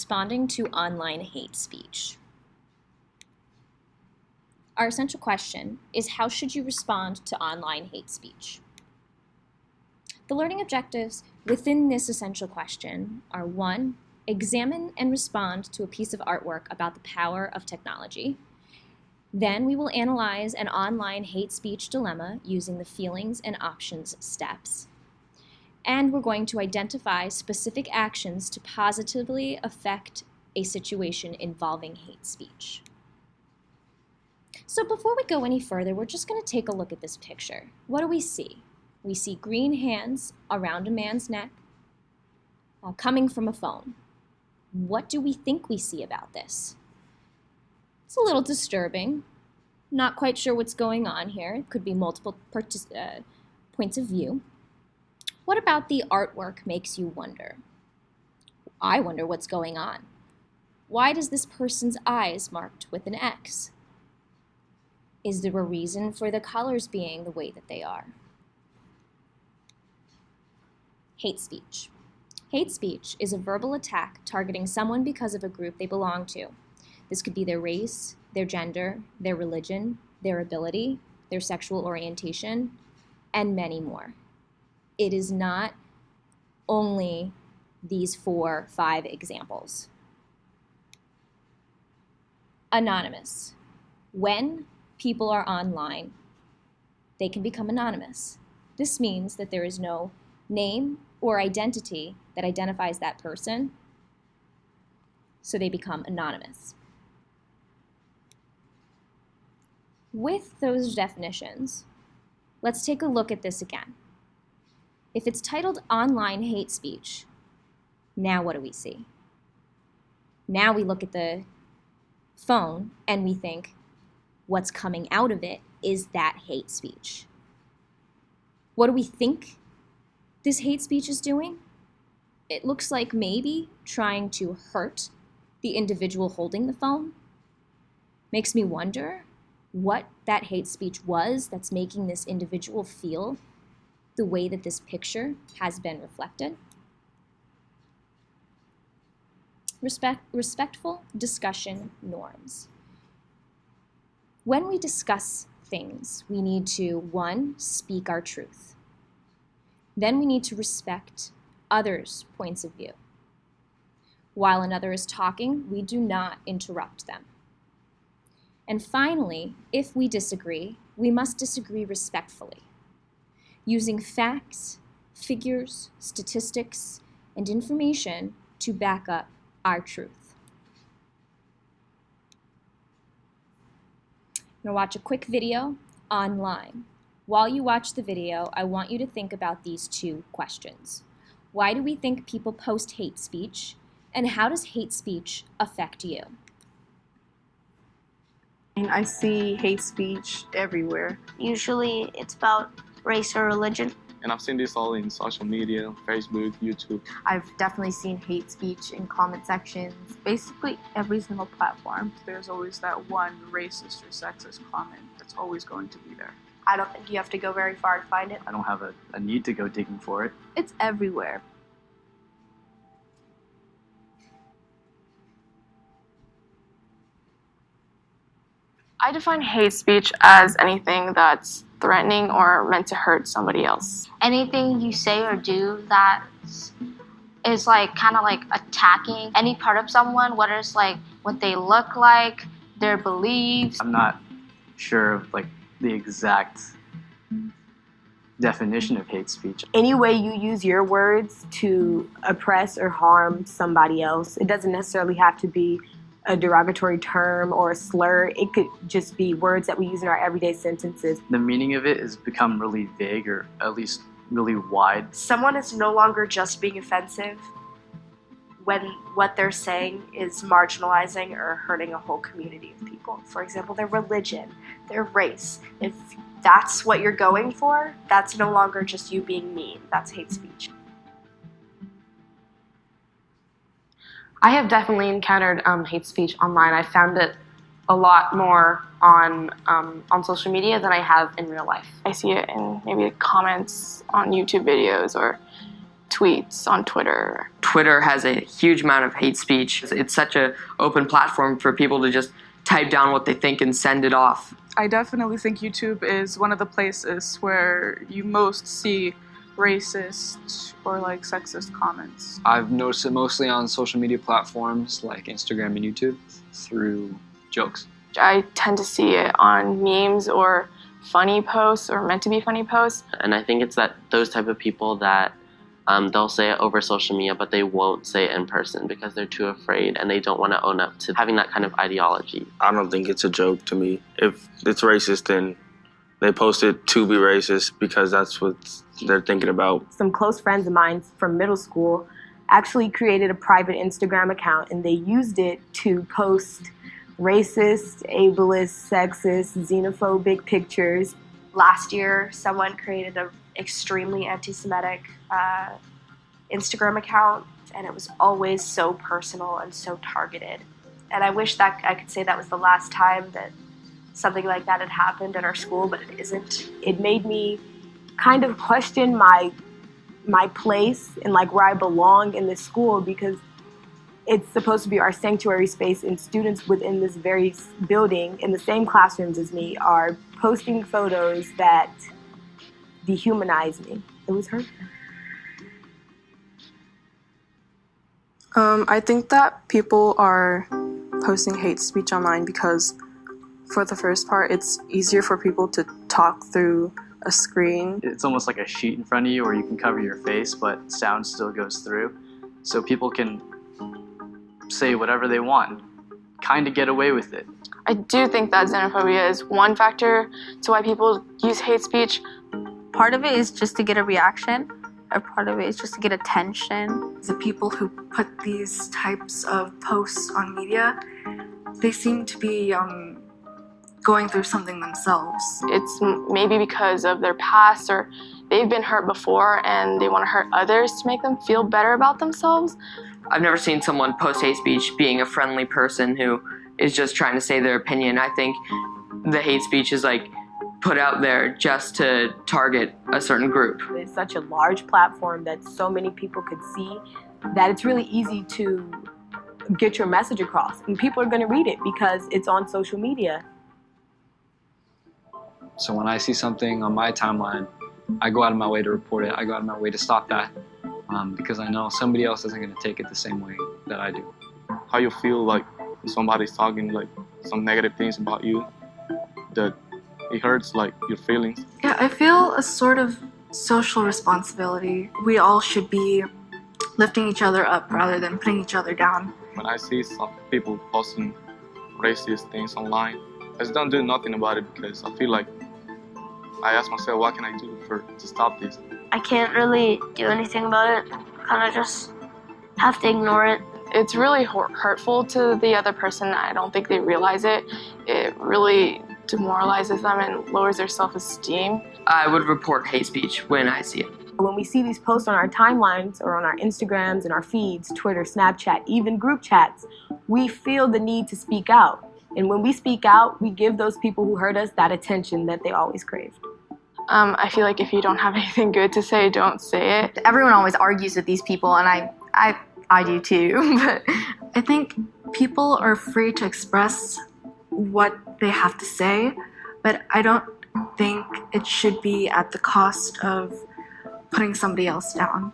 Responding to online hate speech. Our essential question is, how should you respond to online hate speech? The learning objectives within this essential question are: 1, examine and respond to a piece of artwork about the power of technology. Then we will analyze an online hate speech dilemma using the feelings and options steps. And we're going to identify specific actions to positively affect a situation involving hate speech. So before we go any further, we're just going to take a look at this picture. What do we see? We see green hands around a man's neck coming from a phone. What do we think we see about this? It's a little disturbing. Not quite sure what's going on here. It could be multiple points of view. What about the artwork makes you wonder? I wonder what's going on. Why does this person's eyes marked with an X? Is there a reason for the colors being the way that they are? Hate speech. Hate speech is a verbal attack targeting someone because of a group they belong to. This could be their race, their gender, their religion, their ability, their sexual orientation, and many more. It is not only these 4, 5 examples. Anonymous. When people are online, they can become anonymous. This means that there is no name or identity that identifies that person, so they become anonymous. With those definitions, let's take a look at this again. If it's titled online hate speech, now what do we see? Now we look at the phone and we think, what's coming out of it is that hate speech. What do we think this hate speech is doing? It looks like maybe trying to hurt the individual holding the phone. Makes me wonder what that hate speech was that's making this individual feel the way that this picture has been reflected. Respectful discussion norms. When we discuss things, we need to, 1, speak our truth. Then we need to respect others' points of view. While another is talking, we do not interrupt them. And finally, if we disagree, we must disagree respectfully, using facts, figures, statistics, and information to back up our truth. I'm going to watch a quick video online. While you watch the video, I want you to think about these 2 questions. Why do we think people post hate speech? And how does hate speech affect you? I see hate speech everywhere. Usually it's about race or religion. And I've seen this all in social media, Facebook, YouTube. I've definitely seen hate speech in comment sections, basically every single platform. There's always that one racist or sexist comment that's always going to be there. I don't think you have to go very far to find it. I don't have a need to go digging for it. It's everywhere. I define hate speech as anything that's threatening or meant to hurt somebody else. Anything you say or do that is like kind of like attacking any part of someone, whether it's like what they look like, their beliefs. I'm not sure of like the exact definition of hate speech. Any way you use your words to oppress or harm somebody else, it doesn't necessarily have to be a derogatory term or a slur. It could just be words that we use in our everyday sentences. The meaning of it has become really vague, or at least really wide. Someone is no longer just being offensive when what they're saying is marginalizing or hurting a whole community of people. For example, their religion, their race. If that's what you're going for, that's no longer just you being mean. That's hate speech. I have definitely encountered hate speech online. I found it a lot more on social media than I have in real life. I see it in maybe comments on YouTube videos or tweets on Twitter. Twitter has a huge amount of hate speech. It's such an open platform for people to just type down what they think and send it off. I definitely think YouTube is one of the places where you most see racist or like sexist comments. I've noticed it mostly on social media platforms like Instagram and YouTube through jokes. I tend to see it on memes or funny posts or meant to be funny posts. And I think it's that those type of people that they'll say it over social media, but they won't say it in person because they're too afraid and they don't want to own up to having that kind of ideology. I don't think it's a joke to me. If it's racist, then they post it to be racist because that's what they're thinking about. Some close friends of mine from middle school actually created a private Instagram account, and they used it to post racist, ableist, sexist, xenophobic pictures. Last year, someone created an extremely anti-Semitic Instagram account, and it was always so personal and so targeted. And I wish that I could say that was the last time that something like that had happened at our school, but it isn't. It made me kind of question my place and like where I belong in this school, because it's supposed to be our sanctuary space, and students within this very building in the same classrooms as me are posting photos that dehumanize me. It was hurtful. I think that people are posting hate speech online because, for the first part, it's easier for people to talk through a screen. It's almost like a sheet in front of you where you can cover your face, but sound still goes through. So people can say whatever they want, kind of get away with it. I do think that xenophobia is one factor to why people use hate speech. Part of it is just to get a reaction, or part of it is just to get attention. The people who put these types of posts on media, they seem to be going through something themselves. It's maybe because of their past, or they've been hurt before and they want to hurt others to make them feel better about themselves. I've never seen someone post hate speech being a friendly person who is just trying to say their opinion. I think the hate speech is like put out there just to target a certain group. It's such a large platform that so many people could see that it's really easy to get your message across. And people are going to read it because it's on social media. So when I see something on my timeline, I go out of my way to report it. I go out of my way to stop that because I know somebody else isn't going to take it the same way that I do. How you feel like if somebody's talking like some negative things about you, that it hurts like your feelings. Yeah, I feel a sort of social responsibility. We all should be lifting each other up rather than putting each other down. When I see some people posting racist things online, I just don't do nothing about it because I feel like I ask myself, what can I do to stop this? I can't really do anything about it. Kind of just have to ignore it. It's really hurtful to the other person. I don't think they realize it. It really demoralizes them and lowers their self-esteem. I would report hate speech when I see it. When we see these posts on our timelines or on our Instagrams and our feeds, Twitter, Snapchat, even group chats, we feel the need to speak out. And when we speak out, we give those people who hurt us that attention that they always craved. I feel like if you don't have anything good to say, don't say it. Everyone always argues with these people, and I do too. But I think people are free to express what they have to say, but I don't think it should be at the cost of putting somebody else down.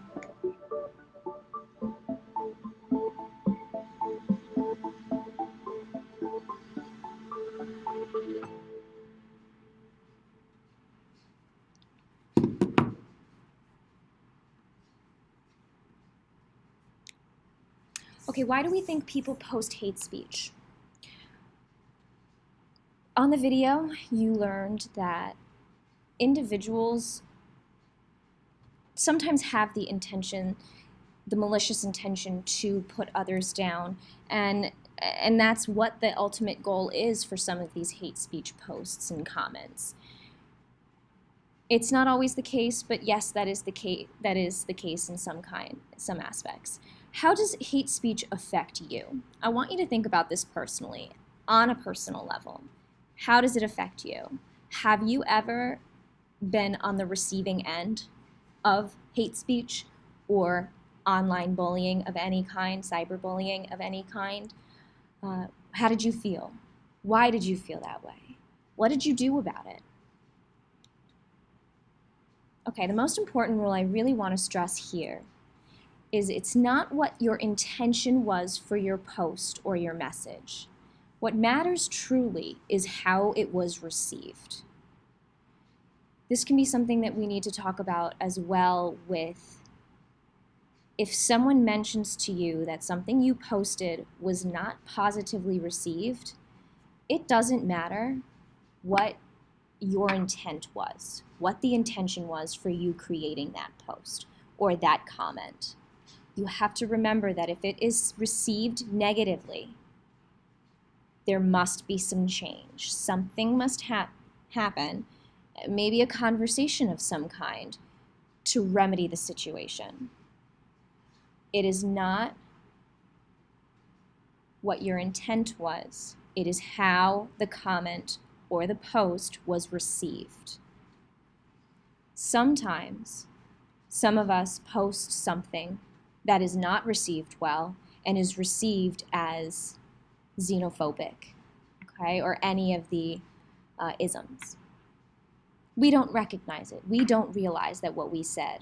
Okay, why do we think people post hate speech? On the video, you learned that individuals sometimes have the intention, the malicious intention to put others down, and that's what the ultimate goal is for some of these hate speech posts and comments. It's not always the case, but yes, that is the case in some aspects. How does hate speech affect you? I want you to think about this personally, on a personal level. How does it affect you? Have you ever been on the receiving end of hate speech, or online bullying of any kind, cyberbullying of any kind, how did you feel? Why did you feel that way? What did you do about it? Okay, the most important rule I really want to stress here is it's not what your intention was for your post or your message. What matters truly is how it was received. This can be something that we need to talk about as well with if someone mentions to you that something you posted was not positively received, it doesn't matter what your intent was, what the intention was for you creating that post or that comment. You have to remember that if it is received negatively, there must be some change. Something must happen, maybe a conversation of some kind, to remedy the situation. It is not what your intent was. It is how the comment or the post was received. Sometimes, some of us post something that is not received well and is received as xenophobic, okay, or any of the isms. We don't recognize it. We don't realize that what we said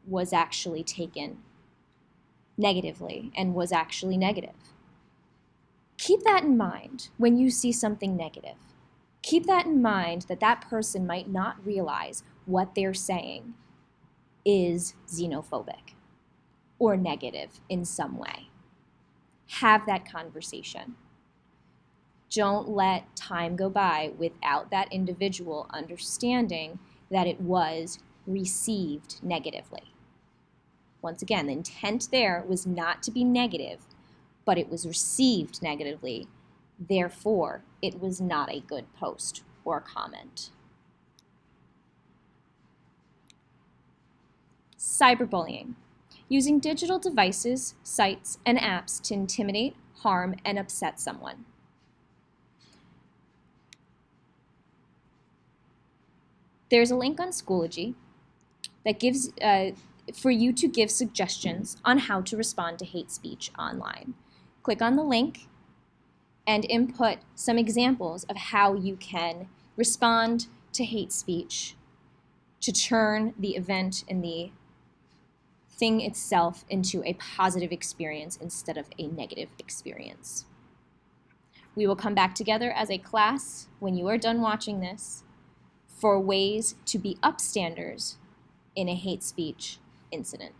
was actually taken negatively and was actually negative. Keep that in mind when you see something negative. Keep that in mind that that person might not realize what they're saying is xenophobic or negative in some way. Have that conversation. Don't let time go by without that individual understanding that it was received negatively. Once again, the intent there was not to be negative, but it was received negatively. Therefore, it was not a good post or comment. Cyberbullying. Using digital devices, sites, and apps to intimidate, harm, and upset someone. There's a link on Schoology that gives for you to give suggestions on how to respond to hate speech online. Click on the link and input some examples of how you can respond to hate speech to turn the event and the thing itself into a positive experience instead of a negative experience. We will come back together as a class when you are done watching this for ways to be upstanders in a hate speech incident.